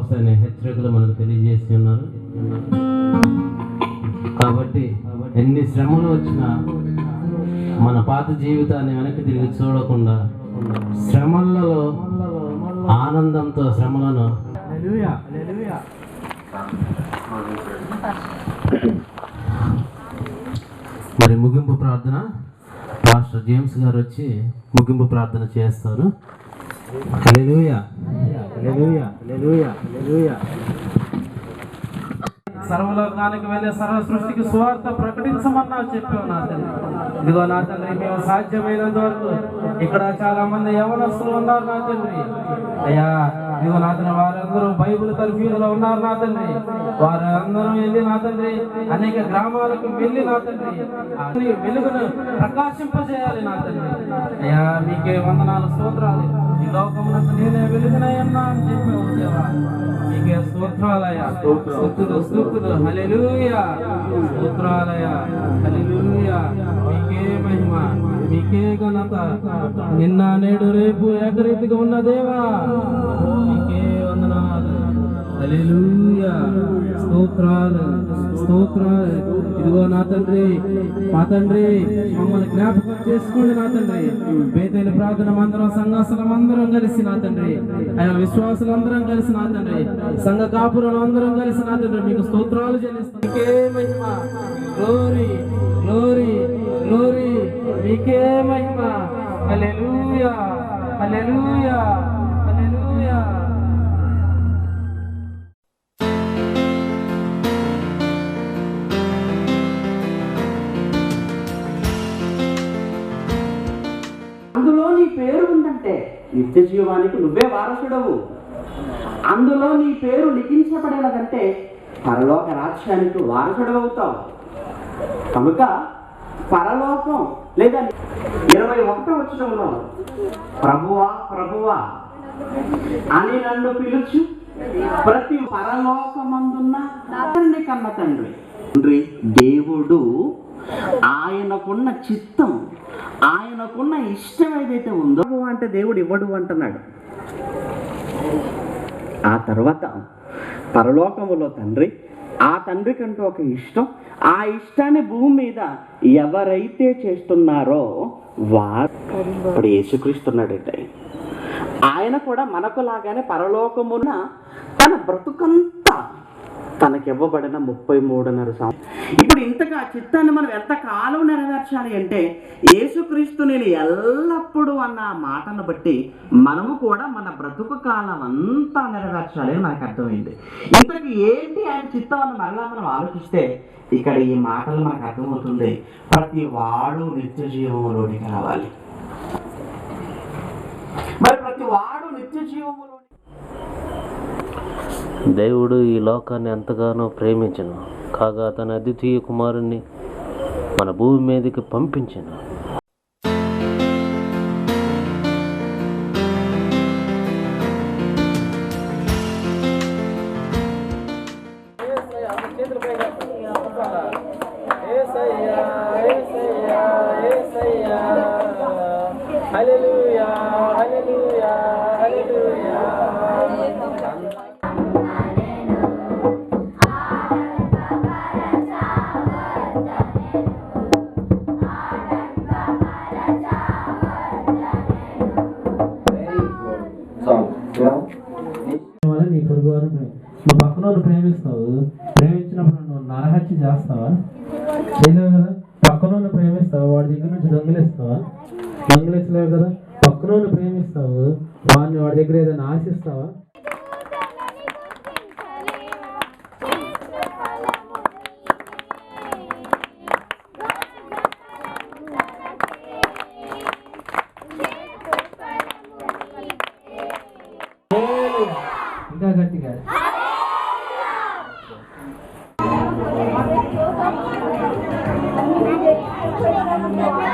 వస్తాయనే హెచ్చరికలు మనకు తెలియజేసి ఉన్నారు. కాబట్టి ఎన్ని శ్రమలు వచ్చినా మన పాత జీవితాన్ని వెనక్కి తిరిగి చూడకుండా శ్రమలలో ఆనందంతో శ్రమలను మరి ముగింపు ప్రార్థన పాస్టర్ జేమ్స్ గారు వచ్చి ముగింపు ప్రార్థన చేస్తారు. హల్లెలూయా, హల్లెలూయా, హల్లెలూయా, హల్లెలూయా. సర్వలోకానికి వెళ్ళే సర్వ సృష్టికి సువార్త ప్రకటించమన్నా చెప్పావు నా తండ్రి. ఇదిగో నా తండ్రి, మేము సాధ్యమైనంత వరకు ఇక్కడ చాలా మంది యవనస్తులు ఉన్నారు నా తండ్రి. అయ్యా ఇదిగో నా తండ్రి, వారందరూ బైబిల్ తర్ఫీదులో ఉన్నారు నా తండ్రి. వారందరూ వెళ్ళి నా తండ్రి అనేక గ్రామాలకు వెళ్ళి నా తండ్రి వెలుగును ప్రకాశింపజేయాలి నా తండ్రి. అయ్యా మీకే వందనాలు, స్తోత్రాలు. ఈ లోకమునకు నేనే వెలుగునయ్యన్నా అని చెప్పావు దేవా. మీకే స్తోత్రాలయ్యా, స్తుతులు స్తుతులు. హల్లెలూయా, స్తోత్రాలయ్యా, హల్లెలూయా. మీకే మహిమ, మీకే ఘనత. నిన్న నేడు రేపు ఏకరీతిగా ఉన్న దేవా మీకే వందనాలు. హల్లెలూయా, స్తోత్రాలు, స్తోత్రాలు. ఇదిగో నా తండ్రి, మా తండ్రి మమ్మల్ని జ్ఞాపకం చేసుకోండి నా తండ్రి. బేతేలు ప్రార్థన మందిరం సంఘస్థలం అందరం కలిసి నా తండ్రి, ఆయన విశ్వాసులందరం కలిసి నా తండ్రి, సంఘ కాపురం అందరం కలిసి నా తండ్రి మీకు స్తోత్రాలు చెల్లిస్తాం. మీకే మహిమ, గ్లోరీ గ్లోరీ గ్లోరీ, మీకే మహిమ. హల్లెలూయా, హల్లెలూయా, హల్లెలూయా. అందులో నీ పేరు ఉందంటే నిత్య జీవానికి నువ్వే వారసుడవు. అందులో నీ పేరు లిఖించబడినదంటే పరలోక రాజ్యానికి వారసుడవుతావు. కనుక పరలోకం లేదా 21వ వచనంలో ప్రభువా ప్రభువా అని నన్ను పిలుచు ప్రతి పరలోకమందున్న తండ్రి కన్న తండ్రి దేవుడు ఆయనకున్న చిత్తం, ఆయనకున్న ఇష్టం ఏదైతే ఉందో అంటే దేవుడు ఇవ్వడు అంటున్నాడు. ఆ తర్వాత పరలోకములో తండ్రి, ఆ తండ్రి కంటూ ఒక ఇష్టం, ఆ ఇష్టాన్ని భూమి మీద ఎవరైతే చేస్తున్నారో వారు ఇప్పుడు యేసుక్రీస్తున్నాడంటే ఆయన కూడా మనకు లాగానే పరలోకమున తన బ్రతుకంతా తనకివ్వబడిన 33.5 సంవత్సరం. ఇప్పుడు ఇంతగా చిత్తాన్ని మనం ఎంతకాలం నెరవేర్చాలి అంటే యేసుక్రీస్తు నేను ఎల్లప్పుడూ అన్న మాటను బట్టి మనము కూడా మన బ్రతుకు కాలం అంతా నెరవేర్చాలి అని మనకు అర్థమైంది. ఇంతకు ఏంటి ఆయన చిత్తం అని మరలా మనం ఆలోచిస్తే ఇక్కడ ఈ మాటలు మనకు అర్థమవుతుంది. ప్రతి వాడు నిత్య జీవములోనికి రావాలి. మరి ప్రతి వాడు నిత్య జీవములో దేవుడు ఈ లోకాన్ని ఎంతగానో ప్రేమించెను, కాగా తన అద్వితీయ కుమారుణ్ణి మన భూమి మీదకి పంపించెను. హల్లెలూయా, హల్లెలూయా, హల్లెలూయా. నీ పొరుగువారు నువ్వు పక్కన ప్రేమిస్తావు, ప్రేమించినప్పుడు నువ్వు నరహత్య చేస్తావా? చేయలేవు కదా. పక్కన ప్రేమిస్తావు, వాడి దగ్గర నుంచి దొంగిలిస్తావా? దొంగిలించలేవు కదా. పక్కన ప్రేమిస్తావు, వాడిని వాడి దగ్గర ఏదైనా ఆశిస్తావా? ఇంకా గట్టిగా Thank you.